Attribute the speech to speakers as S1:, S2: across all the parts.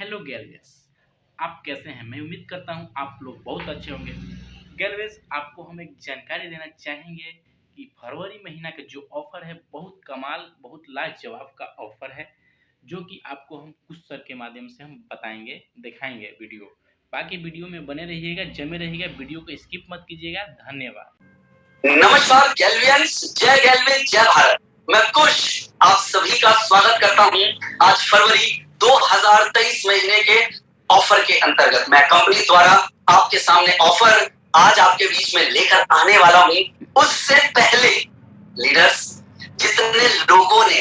S1: Hello गैलवेस। आप कैसे हैं? मैं उम्मीद करता हूँ आप लोग बहुत अच्छे होंगे। गैलवेस, आपको हम एक जानकारी देना चाहेंगे कि फरवरी महीना का जो ऑफ़र है बहुत कमाल, बहुत लाजवाब का ऑफ़र है, जो कि आपको हम कुछ सर के माध्यम से हम बताएँगे, दिखाएँगे वीडियो। बाकी वीडियो में बने रहिएगा, जमे रहिएगा, वीडियो को स्किप मत कीजिएगा। धन्यवाद।
S2: नमस्कार गैल्वियंस, जय गैल्वे जय भारत। मैं कुश आप सभी का स्वागत करता हूं आज फरवरी 2023 महीने के ऑफर के अंतर्गत। मैं कंपनी द्वारा आपके सामने ऑफर आज आपके बीच में लेकर आने वाला हूं। उससे पहले लीडर्स, जितने लोगों ने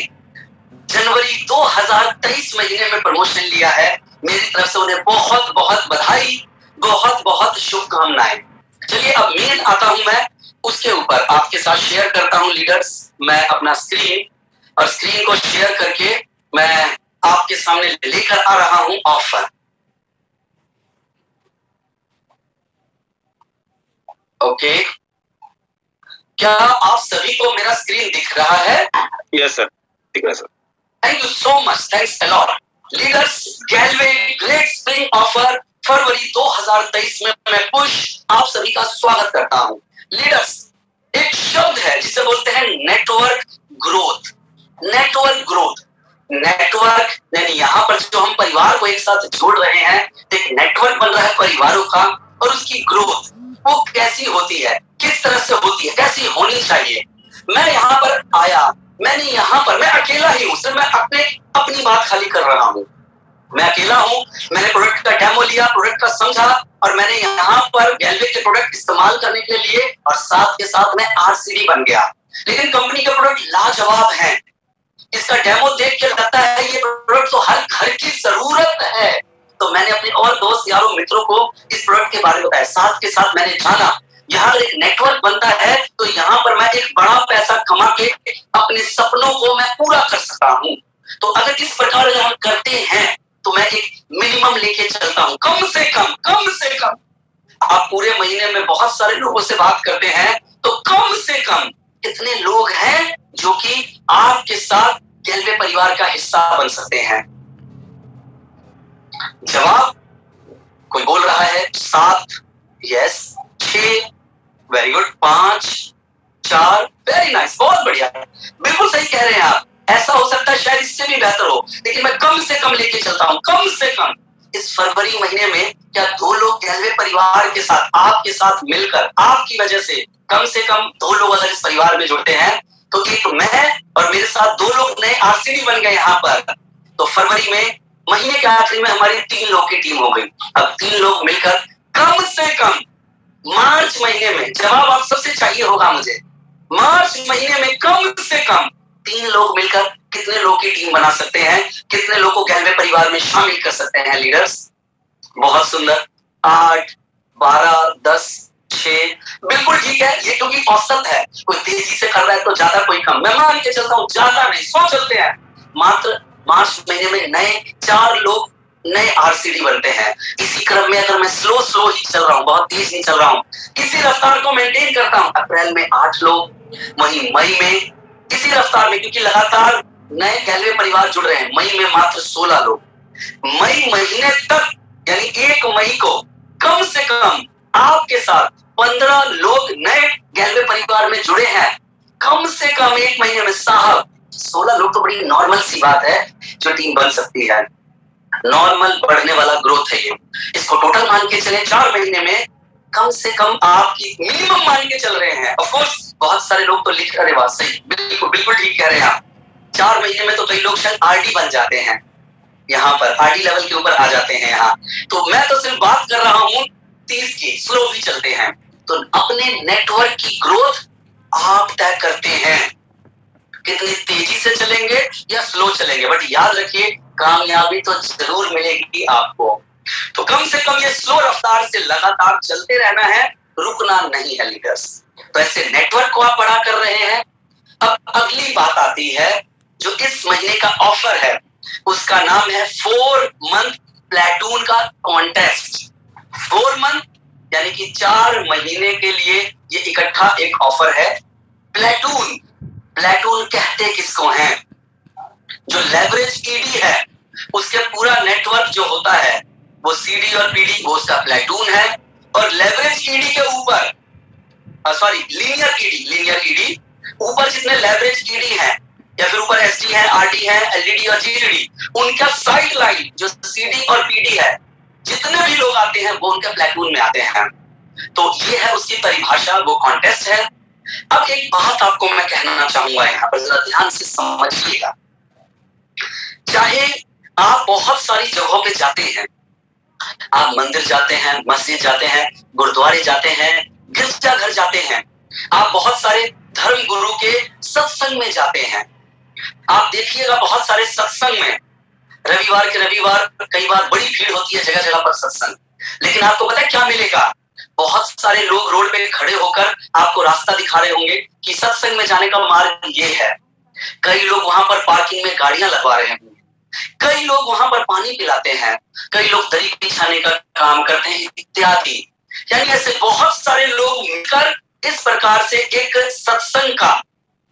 S2: जनवरी 2023 महीने में प्रमोशन लिया है, मेरी तरफ से उन्हें बहुत बहुत बधाई, बहुत बहुत शुभकामनाएं। चलिए अब मेन आता हूं मैं, उसके ऊपर आपके साथ शेयर करता हूं लीडर्स। मैं अपना स्क्रीन को शेयर करके मैं आपके सामने लेकर आ रहा हूं ऑफर। ओके, क्या आप सभी को मेरा स्क्रीन दिख रहा है?
S3: यस सर, दिख रहा है sir.
S2: Thank you so much, thanks a lot. Leaders, Galway great spring offer फरवरी 2023 में मैं कुश आप सभी का स्वागत करता हूं। लीडर्स, एक शब्द है जिसे बोलते हैं network growth. Network growth, network यानी यहाँ पर जो हम परिवार को एक साथ जोड़ रहे हैं, एक नेटवर्क बन रहा है परिवारों का, और उसकी ग्रोथ वो कैसी होती है, किस तरह से होती है, कैसी होनी चाहिए। मैं यहाँ पर आया, मैं अकेला ही हूँ सर, मैं अपनी बात खाली कर रहा हूँ। मैं अकेला हूँ, मैंने प्रोडक्ट का डेमो लिया, प्रोडक्ट का समझा, और मैंने यहाँ पर गैलवे के प्रोडक्ट इस्तेमाल करने के लिए और साथ के साथ मैं आरसीडी बन गया। लेकिन कंपनी के प्रोडक्ट लाजवाब हैं। इसका डेमो देख के लगता है ये प्रोडक्ट तो हर घर की जरूरत है। तो मैंने अपने और दोस्त यारों मित्रों को इस प्रोडक्ट के बारे में बताया। साथ के साथ मैंने जाना यहाँ एक नेटवर्क बनता है तो यहाँ पर मैं एक बड़ा पैसा कमा के अपने सपनों को मैं पूरा कर सकता हूँ। तो अगर इस प्रकार अगर हम करते हैं तो मैं एक मिनिमम लेके चलता हूँ, कम से कम। आप पूरे महीने में बहुत सारे लोगों से बात करते हैं, तो कम से कम कितने लोग हैं जो कि आपके साथ गैलवे परिवार का हिस्सा बन सकते हैं? जवाब कोई बोल रहा है 7, yes, 6, very good, 5, 4, very nice, बहुत बढ़िया, बिल्कुल सही कह रहे हैं आप। ऐसा हो सकता है शायद इससे भी बेहतर हो, लेकिन मैं कम से कम लेके चलता हूं, कम से कम। इस फरवरी महीने में क्या 2 लोग गैलवे परिवार के साथ, आपके साथ मिलकर, आपकी वजह से कम 2 लोग अगर इस परिवार में जुड़ते हैं, तो एक मैं और मेरे साथ 2 लोग नए आरसीडी बन गए यहाँ पर। तो फरवरी में महीने के आखिरी में हमारी 3 लोग की टीम हो गई। अब 3 लोग मिलकर कम से कम मार्च महीने में, जवाब आप सबसे चाहिए होगा मुझे, मार्च महीने में कम से कम 3 लोग मिलकर कितने लोग की टीम बना सकते हैं, कितने लोग को गैलवे परिवार में शामिल कर सकते हैं लीडर्स? बहुत सुंदर, 8, 12, 10, 6, बिल्कुल ठीक है। ये क्योंकि औसत है, कोई तेजी से कर रहा है तो ज्यादा, कोई कम। मैं मान के चलता हूँ ज्यादा नहीं, 100 चलते हैं। मात्र मार्च महीने में नए 4 लोग नए आरसीडी बनते हैं। इसी क्रम में अगर मैं स्लो ही चल रहा हूँ, बहुत तेज नहीं चल रहा हूँ, इसी रफ्तार को मेंटेन करता हूँ, अप्रैल में 8 लोग, वहीं मई में इसी रफ्तार में, क्योंकि लगातार नए गैलवे परिवार जुड़ रहे हैं, मई में मात्र 16 लोग। मई महीने तक यानी 1 मई को कम से कम आपके साथ 15 लोग नए गैलवे परिवार में जुड़े हैं। कम से कम 1 महीने में साहब 16 लोग तो बड़ी नॉर्मल सी बात है जो टीम बन सकती है। नॉर्मल बढ़ने वाला ग्रोथ है ये। इसको टोटल मान के चले 4 महीने में कम से कम आपकी मिनिमम मान के चल रहे हैं। ऑफ कोर्स बहुत सारे लोग तो लिख रहे, बात सही, बिल्कुल ठीक कह रहे हैं आप। 4 महीने में तो कई लोग शायद आरडी बन जाते हैं, यहाँ पर आरडी लेवल के ऊपर आ जाते हैं यहाँ। तो मैं तो सिर्फ बात कर रहा हूँ 30 की, स्लो भी चलते हैं। तो अपने नेटवर्क की ग्रोथ आप तय करते हैं, कितनी तेजी से चलेंगे या स्लो चलेंगे, बट याद रखिए कामयाबी तो जरूर मिलेगी आपको। तो कम से कम ये स्लो रफ्तार से लगातार चलते रहना है, रुकना नहीं है लीडर्स। तो ऐसे नेटवर्क को आप बड़ा कर रहे हैं। अब अगली बात आती है, जो इस महीने का ऑफर है उसका नाम है 4 मंथ प्लेटून का कॉन्टेस्ट। 4 मंथ यानी कि 4 महीने के लिए ये इकट्ठा एक ऑफर है। प्लेटून कहते किसको हैं? जो लेवरेज ईडी है, उसके पूरा नेटवर्क जो होता है वो सीडी और पीडी वो उसका प्लेटून है, और लेवरेज ईडी के ऊपर लीनियर ईडी ऊपर जितने लेवरेज ईडी हैं या फिर ऊपर एसडी है, आरडी है, एलडीडी और जीडीडी, उनका साइड लाइन जो सीडी और पीडी है, जितने भी लोग आते हैं वो उनके प्लेटून में आते हैं। तो ये है उसकी परिभाषा, वो कॉन्टेस्ट है। अब एक बात आपको मैं कहना चाहूंगा, यहाँ पर जरा ध्यान से समझिएगा। चाहे आप बहुत सारी जगहों पे जाते हैं, आप मंदिर जाते हैं, मस्जिद जाते हैं, गुरुद्वारे जाते हैं, गिरजाघर जाते हैं, आप बहुत सारे धर्म गुरु के सत्संग में जाते हैं। आप देखिएगा बहुत सारे सत्संग में रविवार के रविवार कई बार बड़ी भीड़ होती है जगह जगह पर सत्संग, लेकिन आपको पता है क्या मिलेगा? बहुत सारे लोग रोड पे खड़े होकर आपको रास्ता दिखा रहे होंगे कि सत्संग में जाने का मार्ग ये है। कई लोग वहां पर पार्किंग में गाड़ियां लगवा रहे होंगे, कई लोग वहां पर पानी पिलाते हैं, कई लोग दरी बिछाने का काम करते हैं इत्यादि। यानी ऐसे बहुत सारे लोग मिलकर इस प्रकार से एक सत्संग का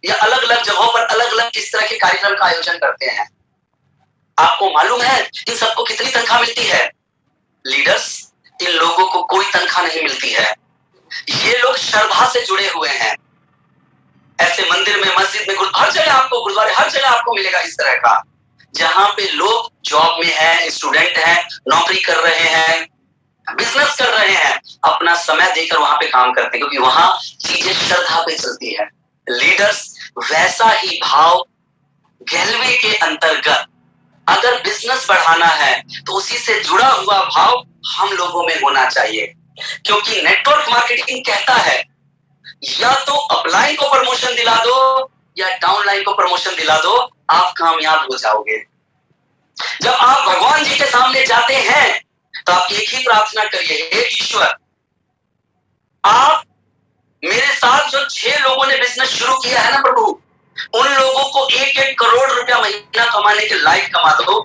S2: या अलग अलग जगहों पर अलग अलग इस तरह के कार्यक्रम का आयोजन करते हैं। आपको मालूम है इन सबको कितनी तनख्वाह मिलती है? लीडर्स, इन लोगों को कोई तनख्वाह नहीं मिलती है। ये लोग श्रद्धा से जुड़े हुए हैं। ऐसे मंदिर में, मस्जिद में, हर जगह आपको, गुरुद्वारे, हर जगह आपको मिलेगा इस तरह का, जहां पे लोग जॉब में हैं, स्टूडेंट हैं, नौकरी कर रहे हैं, बिजनेस कर रहे हैं, अपना समय देकर वहां पे काम करते हैं, क्योंकि वहां चीजें श्रद्धा पे चलती है। लीडर्स, वैसा ही भाव गैलवे के अंतर्गत अगर बिजनेस बढ़ाना है तो उसी से जुड़ा हुआ भाव हम लोगों में होना चाहिए, क्योंकि नेटवर्क मार्केटिंग कहता है या तो अपलाइन को प्रमोशन दिला दो या डाउनलाइन को प्रमोशन दिला दो, आप कामयाब हो जाओगे। जब आप भगवान जी के सामने जाते हैं तो आप एक ही प्रार्थना करिए, हे ईश्वर, आप मेरे साथ जो 6 लोगों ने बिजनेस शुरू किया है ना प्रभु, उन लोगों को 1-1 करोड़ रुपया महीना कमाने के लायक कमा दो।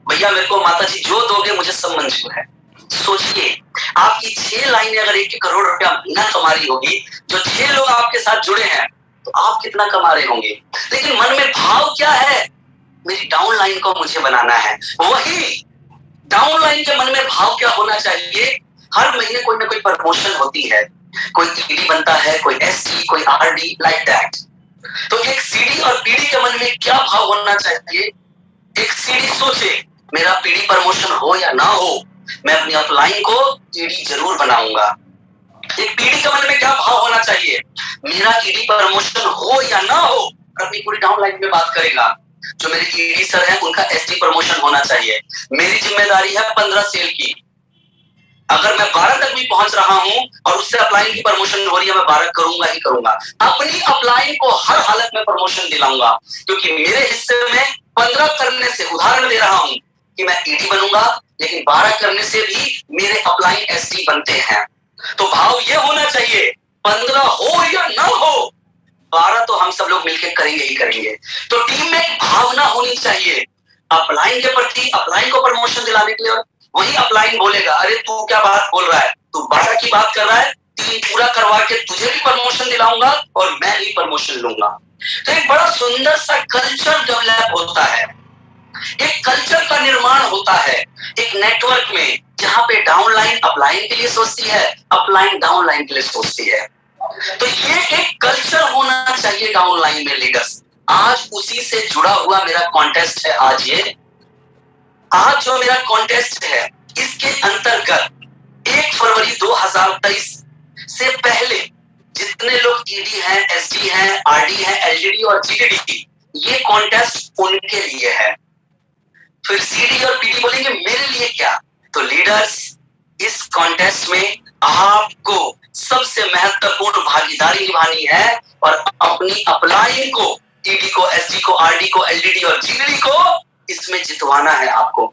S2: भैया मेरे को माता जी जो दोगे मुझे सब मंजूर है। सोचिए, आपकी 6 लाइनें अगर 1-1 करोड़ रुपया महीना कमा रही होगी, जो 6 लोग आपके साथ जुड़े हैं, तो आप कितना कमा रहे होंगे। लेकिन मन में भाव क्या है? मेरी डाउन लाइन को मुझे बनाना है। वही डाउन लाइन के मन में भाव क्या होना चाहिए? हर महीने कोई ना कोई प्रमोशन होती है, कोई ईडी बनता है, कोई एससी, कोई आरडी, लाइक दैट। तो एक सीडी और पीडी के मन में क्या भाव होना चाहिए? एक सीडी सोचे मेरा पीडी प्रमोशन हो या ना हो, मैं अपनी अपलाइन को ईडी जरूर बनाऊंगा। एक पीडी के मन में क्या भाव होना चाहिए? मेरा ईडी प्रमोशन हो या ना हो, अपनी पूरी डाउन लाइन में बात करेगा, जो मेरे ईडी सर है उनका एसडी प्रमोशन होना चाहिए। मेरी जिम्मेदारी है 15 सेल की, अगर मैं 12 तक भी पहुंच रहा हूं और उससे अपलाइन की प्रमोशन हो रही है, मैं 12 करूंगा ही करूंगा। अपनी अपलाइन को हर हालत में प्रमोशन दिलाऊंगा, क्योंकि मेरे हिस्से में 15 करने से, उदाहरण दे रहा हूं कि मैं ईडी बनूंगा, लेकिन 12 करने से भी मेरे अपलाइन एसडी बनते हैं। तो भाव ये होना चाहिए, 15 हो या ना हो, 12 तो हम सब लोग मिलकर करेंगे ही करेंगे। तो टीम में एक भावना होनी चाहिए अपलाइन के प्रति, अपलाइन को प्रमोशन दिलाने के लिए। और वही अपलाइन बोलेगा, अरे तू क्या बात बोल रहा है, तू 12 की बात कर रहा है, 3 पूरा करवा के तुझे भी प्रमोशन दिलाऊंगा और मैं भी प्रमोशन लूंगा। तो एक बड़ा सुंदर सा कल्चर डेवलप होता है, एक कल्चर का निर्माण होता है एक नेटवर्क में, जहां पे डाउनलाइन अपलाइन के लिए सोचती है, अपलाइन डाउनलाइन के लिए सोचती है। तो ये एक कल्चर होना चाहिए डाउनलाइन में लीडर्स। आज उसी से जुड़ा हुआ मेरा कॉन्टेस्ट है। आज जो मेरा कॉन्टेस्ट है, इसके अंतर्गत 1 फरवरी 2023 से पहले जितने लोग ईडी हैं, एसडी हैं, आरडी हैं, एलडीडी और जीडीडी, ये कॉन्टेस्ट उनके लिए है। फिर सीडी और पीडी बोलेंगे मेरे लिए क्या? तो लीडर्स, इस कॉन्टेस्ट में आपको सबसे महत्वपूर्ण भागीदारी निभानी है और अपनी अपलाइन को, ईडी को, एसडी को, आरडी को, एलडीडी और जीडीडी को इसमें जितवाना है आपको।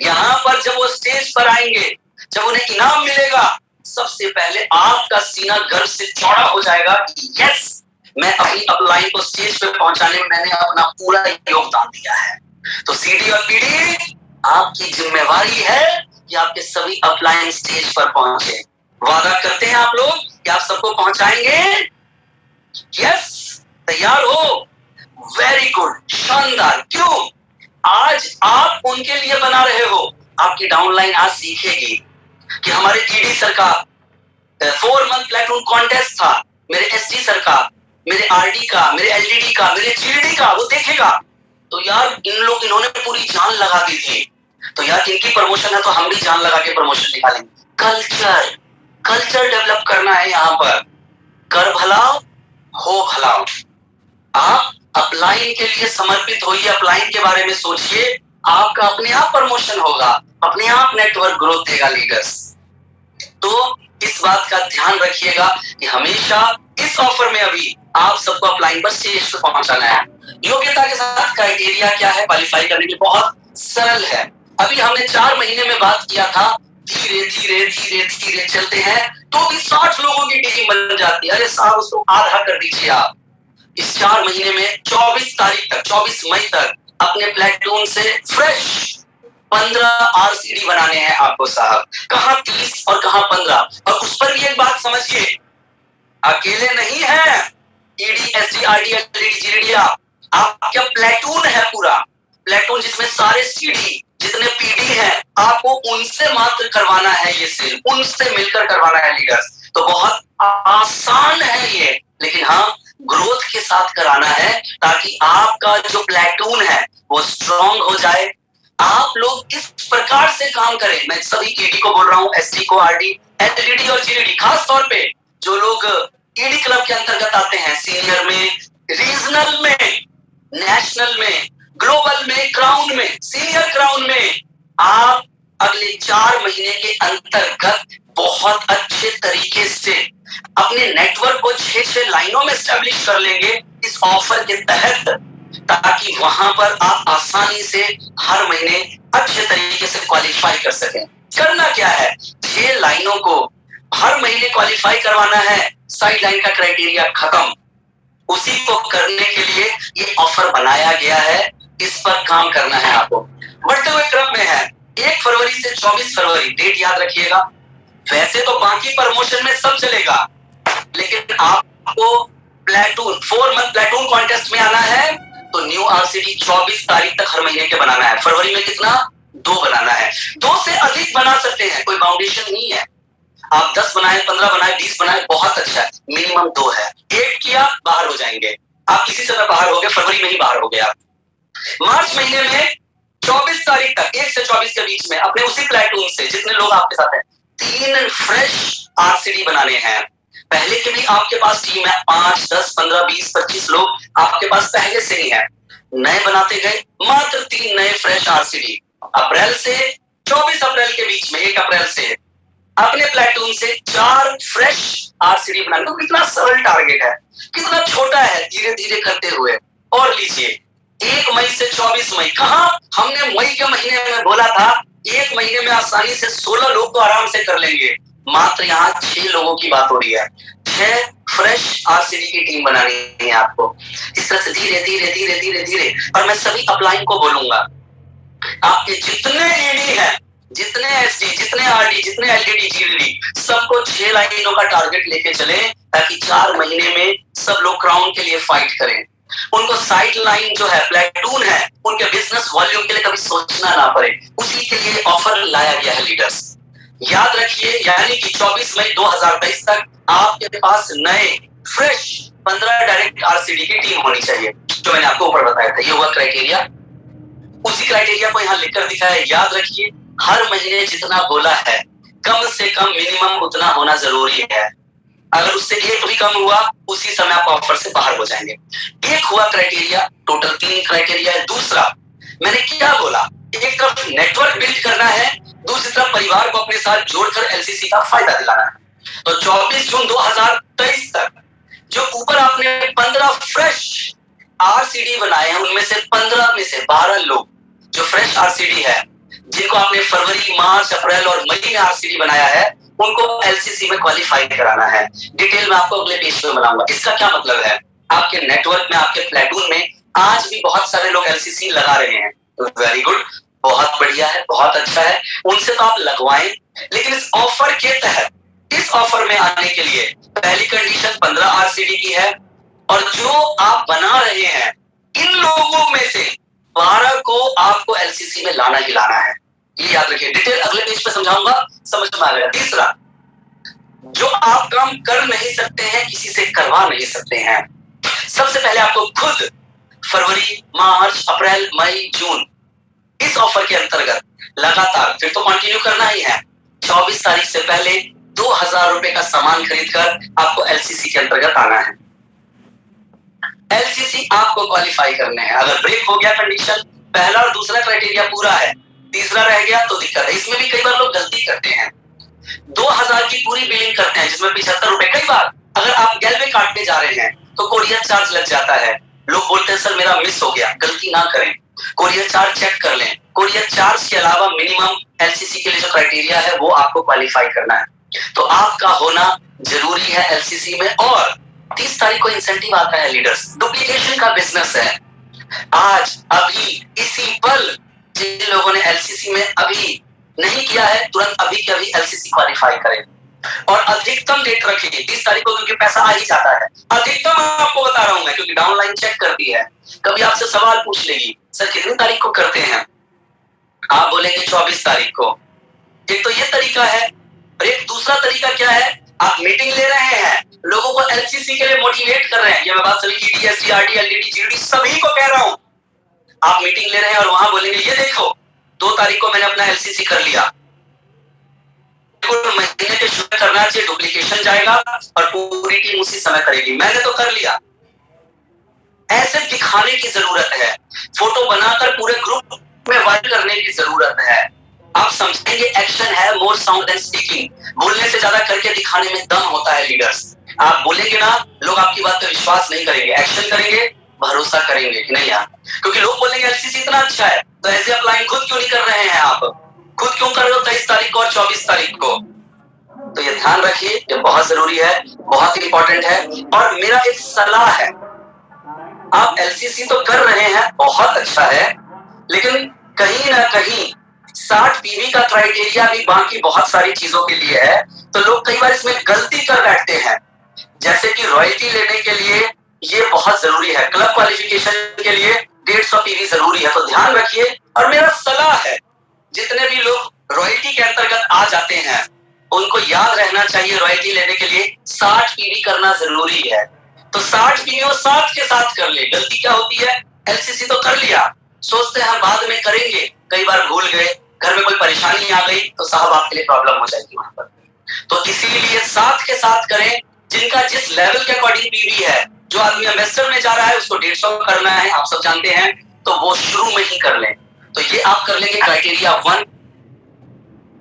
S2: यहां पर जब वो स्टेज पर आएंगे, जब उन्हें इनाम मिलेगा, सबसे पहले आपका सीना गर्व से चौड़ा हो जाएगा कि यस, मैं अपनी अपलाइन को स्टेज पे पहुंचाने में मैंने अपना पूरा योगदान दिया है। तो सीडी और पीडी, आपकी जिम्मेवारी है कि आपके सभी अपलाइन स्टेज पर पहुंचे। वादा करते हैं आप लोग कि आप सबको पहुंचाएंगे? यस, तैयार हो? वेरी गुड, शानदार। क्यों? आज आप उनके लिए बना रहे हो। आपकी डाउनलाइन आज सीखेगी कि हमारे ईडी सर का 4 मंथ प्लेटून कॉन्टेस्ट था, मेरे एसडी सर का, मेरे आरडी का, मेरे एलडीडी का, मेरे जीडी का, वो देखेगा। तो यार इन्होंने पूरी जान लगा दी थी, तो यार इनकी प्रमोशन है तो हम भी जान लगा के प्रमोशन निकालेंगे। कल्चर डेवलप करना है यहाँ पर। कर भलाओ हो भलाओ। आप अपलाइन के लिए समर्पित होइए, अपलाइन के बारे में सोचिए, आपका अपने आप प्रमोशन होगा, अपने आप नेटवर्क ग्रोथ देगा लीडर्स। तो इस बात का ध्यान रखिएगा कि हमेशा इस ऑफर में अभी आप सबको अपलाइन पर स्टेज पर पहुंचाना है। योग्यता के साथ क्राइटेरिया क्या है क्वालिफाई करने के? बहुत सरल है। अभी हमने 4 महीने में बात किया था, धीरे धीरे धीरे धीरे चलते हैं तो भी 60 लोगों की टीम बन जाती है। अरे साहब उसको आधा कर दीजिए आप। इस 4 महीने में 24 तारीख तक, 24 मई तक अपने प्लेटून से फ्रेश 15 आरसीडी बनाने हैं आपको साहब। कहां 30 और कहां 15। और उस पर भी एक बात समझिए, अकेले नहीं है ED SD RD LD GD, आपका प्लेटून है पूरा प्लेटून, जिसमें सारे सीडी जितने पीडी हैं आपको उनसे मात्र करवाना है, ये सेल उनसे मिलकर करवाना है लीडर्स। तो बहुत आसान है ये, लेकिन हाँ ग्रोथ के साथ कराना है ताकि आपका जो प्लेटून है वो स्ट्रांग हो जाए। आप लोग इस प्रकार से काम करें। मैं सभी ईडी को बोल रहा हूँ, एसडी को, आरडी, एलडीडी और जीडी, खास तौर पे जो लोग ईडी क्लब के अंतर्गत आते हैं, सीनियर में, रीजनल में, नेशनल में, ग्लोबल में, क्राउन में, सीनियर क्राउन में, आप अगले 4 महीने के अंतर्गत बहुत अच्छे तरीके से अपने नेटवर्क को 6-6 लाइनों में एस्टेब्लिश कर लेंगे इस ऑफर के तहत, ताकि वहां पर आप आसानी से हर महीने अच्छे तरीके से क्वालिफाई कर सकें। करना क्या है? 6 लाइनों को हर महीने क्वालिफाई करवाना है। साइड लाइन का क्राइटेरिया खत्म। उसी को करने के लिए ये ऑफर बनाया गया है, इस पर काम करना है आपको। बढ़ते हुए क्रम में है 1 फरवरी से 24 फरवरी, डेट याद रखिएगा। वैसे तो बाकी प्रमोशन में सब चलेगा, लेकिन आपको प्लेटून 4 मंथ प्लेटून कॉन्टेस्ट में आना है तो न्यू आरसीडी 24 तारीख तक हर महीने के बनाना है। फरवरी में कितना? 2 बनाना है। 2 से अधिक बना सकते हैं, कोई बाउंडेशन नहीं है। आप 10 बनाए, 15 बनाए, 20 बनाए, बहुत अच्छा है। मिनिमम 2 है। 1 किया बाहर हो जाएंगे आप, किसी समय बाहर हो गए, फरवरी में ही बाहर हो गए आप। मार्च महीने में 24 तारीख तक, 1 से 24 के बीच में अपने उसी प्लेटून से जितने लोग आपके साथ हैं 3 फ्रेश आरसीडी बनाने हैं। पहले के भी आपके पास टीम है, 5, 10, 15, 20, 25 लोग आपके पास पहले से ही है, नए बनाते गए। मात्र 3 नए फ्रेश आरसीडी अप्रैल से 24 अप्रैल के बीच में, 1 अप्रैल से अपने प्लेटून से 4 फ्रेश आरसीडी बनाने। तो कितना सरल टारगेट है, कितना छोटा है, धीरे धीरे करते हुए। और लीजिए 1 मई से 24 मई, कहा हमने मई के महीने में बोला था 1 महीने में आसानी से 16 लोग तो आराम से कर लेंगे, मात्र यहाँ 6 लोगों की बात हो रही है। 6 फ्रेश आरसीडी की टीम बनानी है आपको। इस तरह से धीरे धीरे धीरे धीरे धीरे। और मैं सभी अपलाइन को बोलूंगा, आपके जितने ईडी है, जितने एसडी, जितने आरडी, जितने एलडीडी, जीडी, सबको 6 लाइनों का टारगेट लेके चले, ताकि 4 महीने में सब लोग क्राउन के लिए फाइट करें। उनको साइड लाइन जो है, प्लेटून है, उनके बिजनेस वॉल्यूम के लिए कभी सोचना ना पड़े, उसी के लिए ऑफर लाया गया है लीडर्स। याद रखिए, यानी कि 24 मई 2023 तक आपके पास नए फ्रेश 15 डायरेक्ट आरसीडी की टीम होनी चाहिए, जो मैंने आपको ऊपर बताया था। ये हुआ क्राइटेरिया। उसी क्राइटेरिया को यहाँ लिखकर दिखाया है। याद रखिए, हर महीने जितना बोला है, कम से कम मिनिमम उतना होना जरूरी है। अगर उससे 1 भी कम हुआ, उसी समय आप ऑफर से बाहर हो जाएंगे। 1 हुआ क्राइटेरिया, टोटल 3 क्राइटेरिया है। दूसरा, मैंने क्या बोला, एक तरफ नेटवर्क बिल्ड करना है, दूसरी तरफ परिवार को अपने साथ जोड़कर एलसीसी का फायदा दिलाना है। तो 24 जून 2023 तक जो ऊपर आपने 15 फ्रेश आरसीडी बनाए हैं, उनमें से 15 में से 12 लोग जो फ्रेश आरसीडी है, जिनको आपने फरवरी, मार्च, अप्रैल और मई में आरसीडी बनाया है, उनको एलसीसी में क्वालिफाई कराना है। डिटेल में आपको अगले पेज में बनाऊंगा। इसका क्या मतलब है? आपके नेटवर्क में, आपके प्लेटून में आज भी बहुत सारे लोग एलसीसी लगा रहे हैं, वेरी गुड, बहुत बढ़िया है, बहुत अच्छा है, उनसे तो आप लगवाएं। लेकिन इस ऑफर के तहत, इस ऑफर में आने के लिए पहली कंडीशन 15 आरसीडी की है, और जो आप बना रहे हैं इन लोगों में से 12 को आपको एलसीसी में लाना ही लाना है, ये याद रखिए। डिटेल अगले पेज पे समझाऊंगा, समझ में आ गया। तीसरा, जो आप काम कर नहीं सकते हैं किसी से करवा नहीं सकते हैं। सबसे पहले आपको खुद फरवरी, मार्च, अप्रैल, मई, जून इस ऑफर के अंतर्गत लगातार फिर तो कंटिन्यू करना ही है। 24 तारीख से पहले 2000 रुपए का सामान खरीदकर आपको एलसीसी के अंतर्गत आना है। एलसीसी आपको क्वालिफाई करने हैं। अगर ब्रेक हो गया कंडीशन, पहला और दूसरा क्राइटेरिया पूरा है, तीसरा रह गया तो दिक्कत है। इसमें भी कई बार लोग गलती करते हैं, 2000 की पूरी बिलिंग करते हैं जिसमें 75 रुपए। कई बार अगर आप गैलवे काटने जा रहे हैं तो कोरियर चार्ज लग जाता है। लोग बोलते हैं सर मेरा मिस हो गया। गलती ना करें, कोरियर चार्ज चेक कर लें। कोरियर चार्ज के अलावा मिनिमम एलसीसी के लिए जो क्राइटेरिया है वो आपको क्वालिफाई करना है, तो आपका होना जरूरी है एलसीसी में। और 30 तारीख को इंसेंटिव आता है लीडर्स, डुप्लीकेशन का बिजनेस है। आज अभी इसी पल जिन लोगों ने एलसीसी में अभी नहीं किया है, तुरंत अभी के अभी एलसीसी क्वालिफाई करें। और अधिकतम डेट रखिए 30 तारीख को, क्योंकि पैसा आ ही जाता है। अधिकतम आपको बता रहा हूं मैं, क्योंकि डाउनलाइन चेक करती है। कभी आपसे सवाल पूछ लेगी, सर कितनी तारीख को करते हैं? आप बोलेंगे 24 तारीख को। एक तो ये तरीका है, और एक दूसरा तरीका क्या है, आप मीटिंग ले रहे हैं, लोगों को एलसीसी के लिए मोटिवेट कर रहे हैं। ये मैं बात सभी ईडी, एसडी, आरडी, एलडीडी, जीडी सभी को कह रहा हूं। आप मीटिंग ले रहे हैं और वहां बोलेंगे ये देखो 2 तारीख को मैंने अपना एलसीसी कर लिया। महीने के शुरू करना चाहिए, डुप्लीकेशन जाएगा और पूरी टीम उसी समय करेगी। मैंने तो कर लिया। ऐसे दिखाने की जरूरत है, फोटो बनाकर पूरे ग्रुप में वायरल करने की जरूरत है। आप समझेंगे एक्शन है मोर साउंड देन स्पीकिंग। बोलने से ज्यादा करके दिखाने में दम होता है लीडर्स। आप बोलेंगे ना, लोग आपकी बात पे विश्वास नहीं करेंगे, एक्शन करेंगे, भरोसा करेंगे कि नहीं यार। क्योंकि लोग बोलेंगे एलसीसी इतना अच्छा है, तो ऐसे अप्लाई खुद क्यों नहीं कर रहे हैं? आप खुद क्यों कर रहे हो 23 तारीख को और 24 तारीख को? तो ये ध्यान रखिए, ये बहुत जरूरी है, बहुत इंपॉर्टेंट है। और मेरा एक सलाह है, आप एलसीसी तो कर रहे हैं, बहुत अच्छा है, लेकिन कहीं ना कहीं 60 पीवी का क्राइटेरिया भी बाकी बहुत सारी चीजों के लिए है। तो लोग कई बार इसमें गलती कर बैठते हैं, जैसे कि रॉयल्टी लेने के लिए ये बहुत जरूरी है, क्लब क्वालिफिकेशन के लिए 150 पीवी जरूरी है। तो ध्यान रखिए। और मेरा सलाह है, जितने भी लोग रॉयल्टी के अंतर्गत आ जाते हैं उनको याद रहना चाहिए रॉयल्टी लेने के लिए 60 पीवी करना जरूरी है। तो 60 पीवी वो 7 के साथ कर ले। गलती क्या होती है, एलसीसी तो कर लिया, सोचते हैं हम बाद में करेंगे, कई बार भूल गए, घर में कोई परेशानी आ गई तो साहब आपके लिए प्रॉब्लम हो जाएगी वहां पर। तो इसीलिए 7 के साथ करें। जिनका जिस लेवल के अकॉर्डिंग पीवी है, जो आदमी एम्बेसडर में जा रहा है उसको 150 करना है, आप सब जानते हैं, तो वो शुरू में ही कर लें। तो ये आप कर लेंगे क्राइटेरिया 1।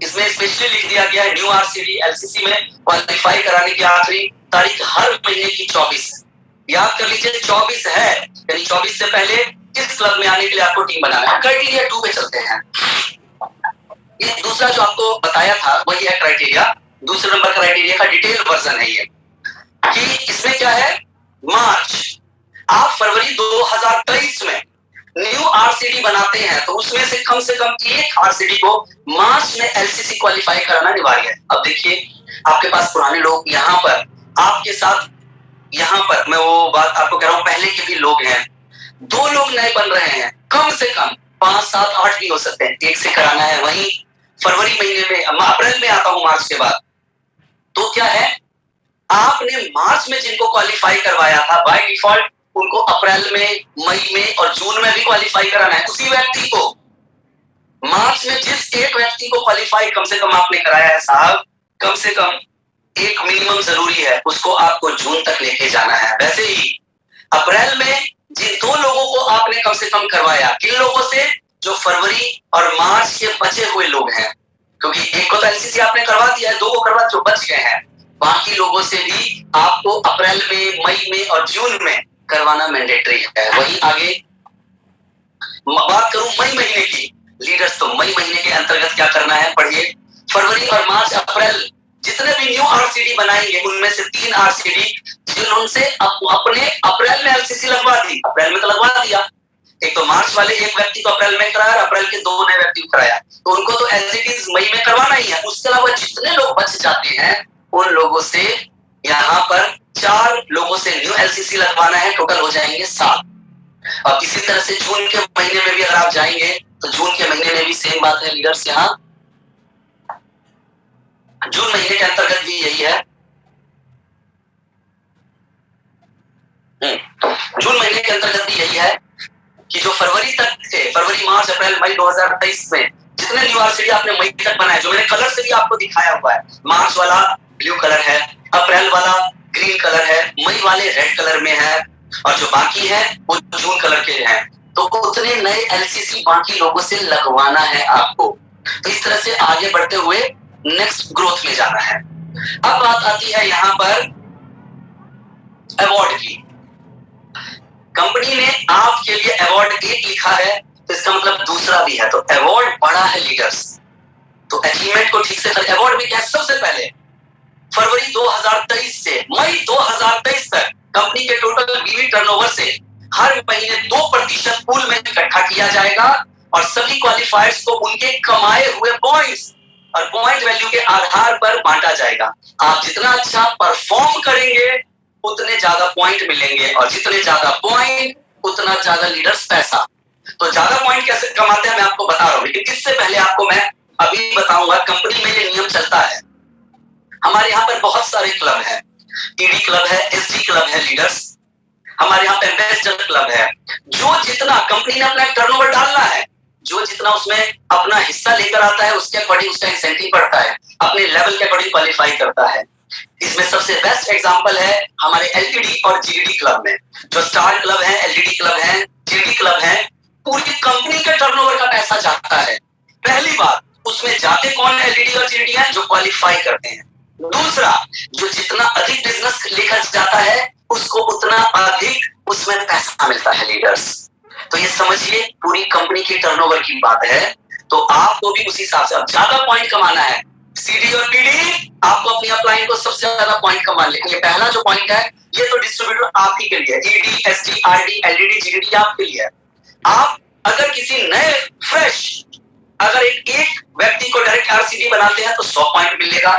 S2: इसमें स्पेशली लिख दिया गया है न्यू आरसीडी एलसीसी में क्वालिफाई कराने की आखिरी तारीख हर महीने की 24। याद कर लीजिए 24 है, यानी 24 से पहले इस क्लब में आने के लिए आपको टीम बनाना है। क्राइटेरिया 2 पे चलते हैं। ये दूसरा जो आपको बताया था वही है क्राइटेरिया, दूसरे नंबर क्राइटेरिया का डिटेल वर्जन है ये, कि इसमें क्या है, मार्च, आप फरवरी 2023 में न्यू आरसीडी बनाते हैं तो उसमें से कम एक आरसीडी को मार्च में एलसीसी क्वालिफाई कराना अनिवार्य है। अब देखिए आपके पास पुराने लोग यहाँ पर आपके साथ, यहाँ पर मैं वो बात आपको कह रहा हूँ, पहले के भी लोग हैं, 2 लोग नए बन रहे हैं, कम से कम 5, 7, 8 भी हो सकते हैं, एक से कराना है। वहीं फरवरी महीने में, अप्रैल में आता हूं मार्च के बाद, तो क्या है, आपने मार्च में जिनको क्वालिफाई करवाया था बाय डिफॉल्ट उनको अप्रैल में, मई में और जून में भी क्वालिफाई कराना है। उसी व्यक्ति को मार्च में जिस एक व्यक्ति को क्वालिफाई कम से कम आपने कराया है साहब, कम से कम एक मिनिमम जरूरी है, उसको आपको जून तक लेके जाना है। वैसे ही अप्रैल में जिन 2 लोगों को आपने कम से कम करवाया, किन लोगों से, जो फरवरी और मार्च के बचे हुए लोग हैं, क्योंकि एक को तो एलसीसी आपने करवा दिया है, 2 को करवा जो बच गए हैं, बाकी लोगों से भी आपको अप्रैल में, मई में और जून में करवाना मैंडेटरी है। वही आगे बात करूं मई महीने की, लीडर्स तो मई महीने के अंतर्गत क्या करना है पढ़िए। फरवरी और मार्च, अप्रैल जितने भी न्यू आरसीडी बनाएंगे उनमें से 3 आरसीडी जिन्होंने अपने अप्रैल में एलसीसी लगवा दी, अप्रैल में तो लगवा दिया, एक तो मार्च वाले एक व्यक्ति को अप्रैल में कराया, अप्रैल के 2 नए व्यक्ति को कराया, तो उनको तो एज इट इज मई में करवाना ही है। उसके अलावा जितने लोग बच जाते हैं उन लोगों से यहाँ पर 4 लोगों से न्यू एलसीसी लगवाना है, टोटल हो जाएंगे 7। और इसी तरह से जून के महीने में भी अगर आप जाएंगे तो जून के महीने में भी सेम बात है लीडर्स। यहाँ जून महीने के अंतर्गत भी यही है। जून महीने के अंतर्गत भी यही है कि जो फरवरी तक थे, फरवरी मार्च अप्रैल मई 2023 में जितने न्यू आरसीडी आपने मई तक बनाए, जो मैंने कलर से भी आपको दिखाया हुआ है, मार्च वाला ब्लू कलर है, अप्रैल वाला ग्रीन कलर है, मई वाले रेड कलर में है, और जो बाकी है वो जून कलर के हैं। तो उतने नए एलसीसी बाकी लोगों से लगवाना है आपको। तो इस तरह से आगे बढ़ते हुए नेक्स्ट ग्रोथ में जाना है। अब बात आती है यहाँ पर अवार्ड की। कंपनी ने आपके लिए अवार्ड 1 लिखा है, तो इसका मतलब दूसरा भी है, तो अवार्ड बड़ा है लीडर्स। तो अचीवमेंट को ठीक से करें। अवार्ड भी क्या है? सबसे पहले फरवरी 2023 से मई 2023 तक कंपनी के टोटल बीवी टर्नओवर से हर महीने 2% पूल में इकट्ठा किया जाएगा और सभी क्वालिफायर्स को उनके कमाए हुए पॉइंट्स और पॉइंट वैल्यू के आधार पर बांटा जाएगा। आप जितना अच्छा परफॉर्म करेंगे उतने ज्यादा पॉइंट मिलेंगे, और जितने ज्यादा पॉइंट उतना ज्यादा लीडर्स पैसा। तो ज्यादा पॉइंट कैसे कमाते हैं मैं आपको बता रहा हूं, लेकिन इससे पहले आपको मैं अभी बताऊंगा कंपनी में ये नियम चलता है। हमारे यहाँ पर बहुत सारे क्लब है, ईडी क्लब है, एसडी क्लब है लीडर्स, हमारे यहाँ पे एम्बेसडर क्लब है। जो जितना कंपनी ने अपना टर्नओवर डालना है, जो जितना उसमें अपना हिस्सा लेकर आता है उसके अकॉर्डिंग उसका इंसेंटिव बढ़ता है, अपने लेवल के अकॉर्डिंग क्वालिफाई करता है। इसमें सबसे बेस्ट एग्जांपल है हमारे एलईडी और जीडी क्लब में। जो स्टार क्लब है, एलईडी क्लब है, जीडी क्लब है, पूरी कंपनी के टर्नओवर का पैसा जाता है। पहली बात, उसमें जाते कौन एलईडी और जीडी है? जो क्वालिफाई करते हैं। दूसरा, जो जितना अधिक बिजनेस लेकर जाता है उसको उतना अधिक उसमें पैसा मिलता है लीडर्स। तो ये समझिए पूरी कंपनी की टर्नओवर की बात है। तो आपको भी उसी हिसाब से अब ज्यादा पॉइंट कमाना है। सीडी और पीडी आपको अपनी अपलाइन को सबसे ज्यादा पॉइंट कमा लेंगे। पहला जो पॉइंट है ये तो डिस्ट्रीब्यूटर आप ही के लिए, ED, SD, RD, LED, GD आपके लिए है। आप अगर किसी नए फ्रेश अगर एक व्यक्ति को डायरेक्ट आरसीडी बनाते हैं तो 100 पॉइंट मिलेगा।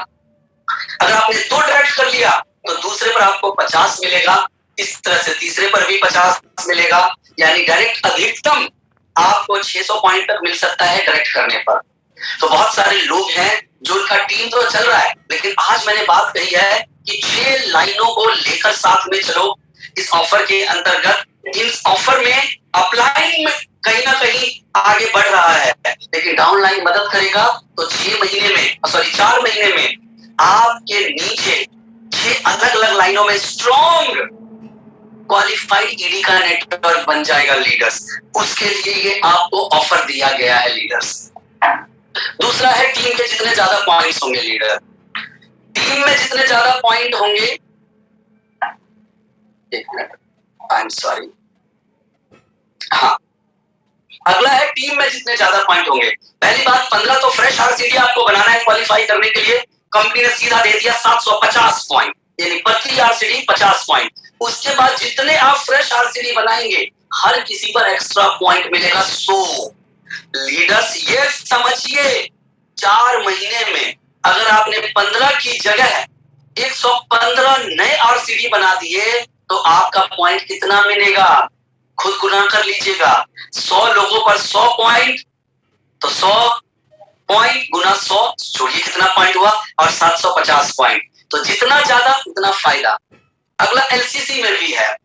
S2: अगर आपने 2 डायरेक्ट कर लिया तो दूसरे पर आपको 50 मिलेगा, इस तरह से तीसरे पर भी 50 मिलेगा, यानी डायरेक्ट अधिकतम आपको 600 पॉइंट तक मिल सकता है डायरेक्ट करने पर। तो बहुत सारे लोग हैं जो उनका टीम तो चल रहा है, लेकिन आज मैंने बात कही है कि 6 लाइनों को लेकर साथ में चलो इस ऑफर के अंतर्गत। इस ऑफर में अपलाइन में कहीं ना कहीं आगे बढ़ रहा है, लेकिन डाउनलाइन मदद करेगा। तो 4 महीने में आपके नीचे 6 अलग अलग लाइनों में स्ट्रॉन्ग क्वालिफाइड ईडी का नेटवर्क बन जाएगा लीडर्स। उसके लिए ये आपको ऑफर दिया गया है लीडर्स। दूसरा है टीम के जितने ज्यादा पॉइंट्स होंगे लीडर, टीम में जितने ज्यादा पॉइंट होंगे, एक मिनट, आई एम सॉरी, हाँ, अगला है टीम में जितने ज्यादा पॉइंट होंगे। पहली बात 15 तो फ्रेश आरसीडी आपको बनाना है क्वालिफाई करने के लिए, कंपनी ने सीधा दे दिया 750 पॉइंट, यानी पतली आरसीडी 50 पॉइंट। उसके बाद जितने आप फ्रेश आरसीडी बनाएंगे हर किसी पर एक्स्ट्रा पॉइंट मिलेगा 100। लीडर्स ये समझिए 4 महीने में अगर आपने 15 की जगह 115 नए आरसीडी बना दिए तो आपका पॉइंट कितना मिलेगा? खुद गुना कर लीजिएगा। 100 लोगों पर 100 पॉइंट, तो 100 पॉइंट गुना 100 जोड़िए कितना पॉइंट हुआ, और 750 पॉइंट। तो जितना ज्यादा उतना फायदा। अगला एलसीसी में भी है,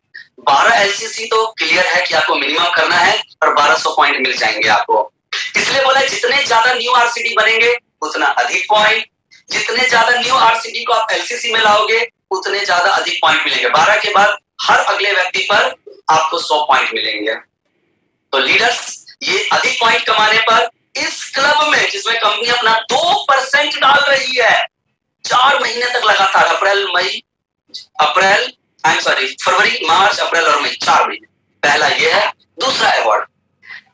S2: 12 एलसीसी तो क्लियर है कि आपको मिनिमम करना है और 1200 पॉइंट मिल जाएंगे आपको। इसलिए बोला जितने ज्यादा न्यू आरसीडी बनेंगे उतना अधिक पॉइंट, जितने ज्यादा न्यू आरसीडी को आप एलसीसी में लाओगे उतने ज्यादा अधिक पॉइंट मिलेंगे। 12 के बाद हर अगले व्यक्ति पर आपको 100 पॉइंट मिलेंगे। तो लीडर्स ये अधिक पॉइंट कमाने पर इस क्लब में, जिसमें कंपनी अपना 2% डाल रही है 4 महीने तक लगातार, फरवरी मार्च अप्रैल और मई, 4 महीने। पहला ये है। दूसरा अवार्ड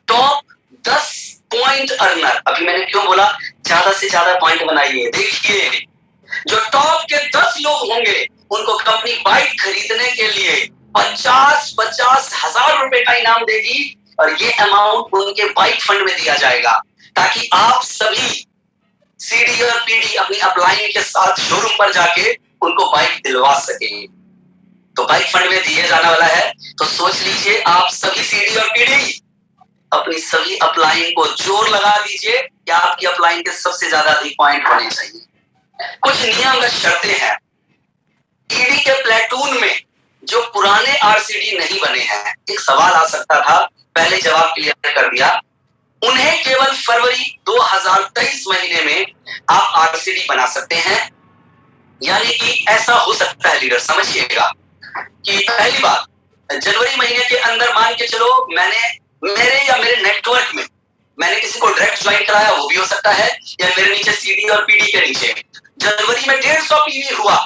S2: टॉप 10 पॉइंट अर्नर। अभी मैंने क्यों बोला ज्यादा से ज्यादा पॉइंट बनाइए? देखिए जो टॉप के 10 लोग होंगे उनको कंपनी बाइक खरीदने के लिए 50 हजार रुपए का इनाम देगी, और ये अमाउंट उनके बाइक फंड में दिया जाएगा ताकि आप सभी सीडी और पीडी अपनी अपलाइन के साथ शोरूम पर जाके उनको बाइक दिलवा सके। तो बाइक फंड में दिए जाने वाला है। तो सोच लीजिए आप सभी सीडी और पीडी अपनी सभी अपलाइन को जोर लगा दीजिए कि आपकी अपलाइन के सबसे ज्यादा अधिक पॉइंट होने चाहिए। कुछ नियम व शर्तें हैं। ईडी के प्लेटून में जो पुराने आरसीडी नहीं बने हैं, एक सवाल आ सकता था, पहले जवाब क्लियर कर दिया, उन्हें केवल फरवरी 2023 महीने में आप आरसीडी बना सकते हैं। यानी कि ऐसा हो सकता है लीडर, समझिएगा कि पहली बात, जनवरी महीने के अंदर मान के चलो मेरे नेटवर्क में मैंने किसी को डायरेक्ट ज्वाइन कराया, वो भी हो सकता है, या मेरे नीचे सीडी और पीडी के नीचे जनवरी में 150 पीवी हुआ,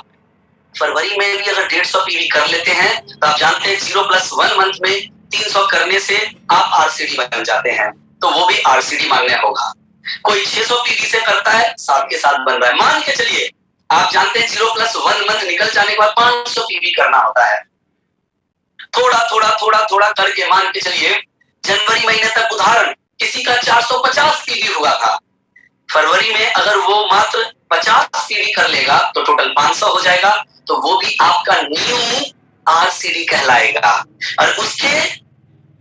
S2: फरवरी में भी अगर 150 पीवी कर लेते हैं तो आप जानते हैं 0+1 मंथ में 300 करने से आप आरसीडी बन जाते हैं, तो वो भी आरसीडी मांगने होगा। कोई 600 पीवी से करता है, साथ के साथ बन रहा है, मान के चलिए आप जानते हैं 0+1 मंथ निकल जाने के बाद 500 पीवी करना होता है। थोड़ा करके मान के चलिए जनवरी महीने तक उदाहरण किसी का 450 पीवी हुआ था, फरवरी में अगर वो मात्र 50 पीवी कर लेगा तो टोटल 500 हो जाएगा, तो वो भी आपका न्यू आरसीडी कहलाएगा। और उसके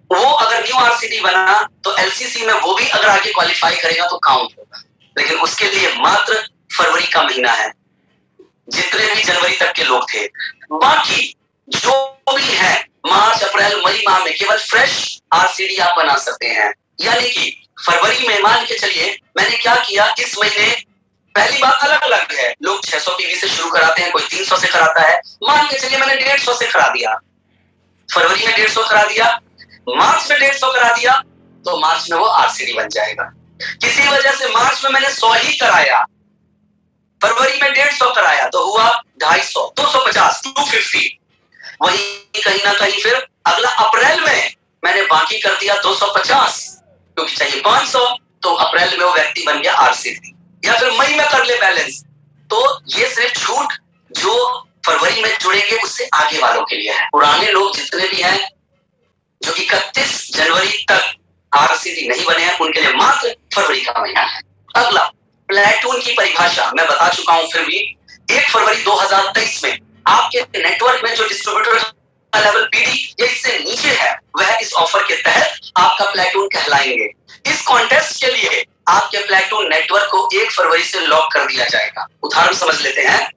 S2: वो अगर न्यू आरसीडी बना तो एलसीसी में वो भी अगर आगे क्वालिफाई करेगा तो काउंट होगा, लेकिन उसके लिए मात्र फरवरी का महीना है, जितने भी जनवरी तक के लोग थे। बाकी जो भी है मार्च अप्रैल मई माह में केवल फ्रेश आरसीडी आप बना सकते हैं। यानी कि फरवरी में मान के चलिए मैंने क्या किया, इस महीने पहली बात अलग अलग है, लोग 600 पीवी से शुरू कराते हैं, कोई 300 से कराता है, मान के चलिए मैंने 150 से करा दिया, फरवरी में 150 करा दिया, मार्च में 150 करा दिया, तो मार्च में वो आरसीडी बन जाएगा। किसी वजह से मार्च में मैंने 100 ही कराया, फरवरी में 150 कराया, तो हुआ 250, 250, 250। वही कहीं ना कहीं फिर अगला अप्रैल में मैंने बाकी कर दिया 250, क्योंकि चाहिए 500, तो अप्रैल में वो व्यक्ति बन गया आरसीडी। या फिर मई में कर ले बैलेंस, तो ये सिर्फ छूट जो फरवरी में जुड़ेंगे उससे आगे वालों के लिए है। पुराने लोग जितने भी हैं जो 31 जनवरी तक आरसीडी नहीं बने हैं, उनके लिए मात्र फरवरी का महीना है। अगला प्लेटून की परिभाषा मैं बता चुका हूं, फिर भी 1 फरवरी 2023 में आपके नेटवर्क में जो डिस्ट्रीब्यूटर का लेवल पीडी या इससे नीचे है, वह इस ऑफर के तहत आपका प्लेटून कहलाएंगे। इस कॉन्टेस्ट के लिए आपके प्लेटून नेटवर्क को 1 फरवरी से लॉक कर दिया जाएगा। उदाहरण समझ लेते हैं,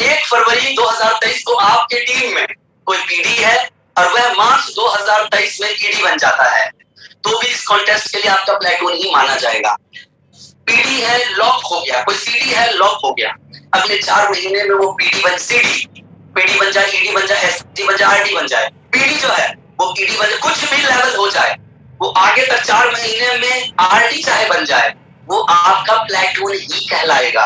S2: 1 फरवरी 2023 को आपके टीम में कोई पीडी है और वह मार्च 2023 में ईडी बन जाता है, तो भी इस कॉन्टेस्ट के लिए आपका प्लेटून ही माना जाएगा। पीडी है, लॉक हो गया, कोई सीडी है, लॉक हो गया, अगले 4 महीने में वो पीडी बन जाए, ईडी बन जाए, एसटी बन जाए, आरडी बन जाए, पीडी जो है वो ईडी बन जाए, कुछ भी लेवल हो जाए, वो आगे तक 4 महीने में आरडी चाहे बन जाए, वो आपका प्लेटून ही कहलाएगा।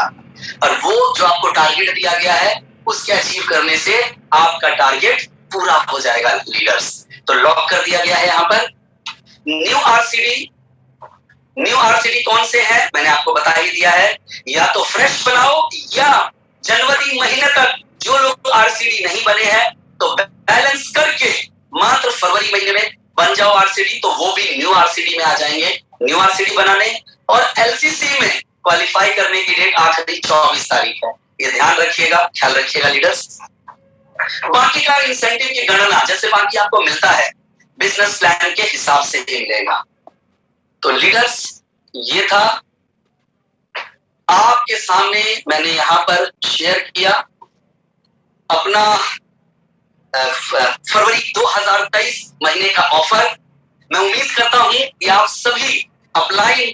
S2: और वो जो आपको टारगेट दिया गया है उसके अचीव करने से आपका टारगेट पूरा हो जाएगा लीडर्स। तो लॉक कर दिया गया है यहाँ पर। न्यू आरसीडी कौन से हैं मैंने आपको बता ही दिया है, या तो फ्रेश बनाओ, या जनवरी महीने तक जो लोग आरसीडी नहीं बने हैं तो बैलेंस करके मात्र फरवरी महीने में बन जाओ आरसीडी, तो वो भी न्यू आरसीडी में आ जाएंगे। न्यू आरसीडी बनाने और एलसीसी में क्वालिफाई करने की डेट आखिरी 24 तारीख है, ये ध्यान रखिएगा, ख्याल रखिएगा लीडर्स। बाकी का इंसेंटिव की गणना जैसे बाकी आपको मिलता है बिजनेस प्लान के हिसाब से ही मिलेगा। तो लीडर्स ये था आपके सामने, मैंने यहां पर शेयर किया अपना फरवरी 2023 महीने का ऑफर। मैं उम्मीद करता हूं कि आप सभी अपलाइन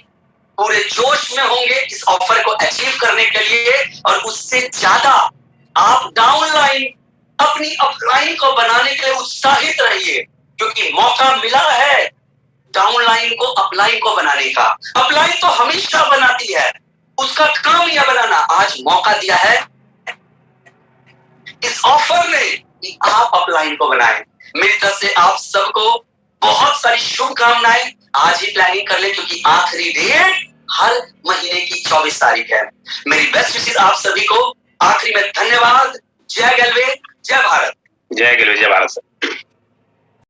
S2: पूरे जोश में होंगे इस ऑफर को अचीव करने के लिए, और उससे ज्यादा आप डाउनलाइन अपनी अपलाइन को बनाने के लिए उत्साहित रहिए, क्योंकि मौका मिला है डाउनलाइन को अपलाइन को बनाने का। अपलाइन तो हमेशा बनाती है, उसका काम यह बनाना, आज मौका दिया है इस ऑफर ने कि आप अपलाइन को बनाएं। मेरी तरफ से आप सबको बहुत सारी शुभकामनाएं। आज ही प्लानिंग कर ले, क्योंकि आखिरी डेट हर महीने की 24 तारीख है। मेरी बेस्ट विशेस आप सभी को। आखिरी में धन्यवाद। जय गलवे, जय भारत।
S3: जय गलवे, जय भारत सर।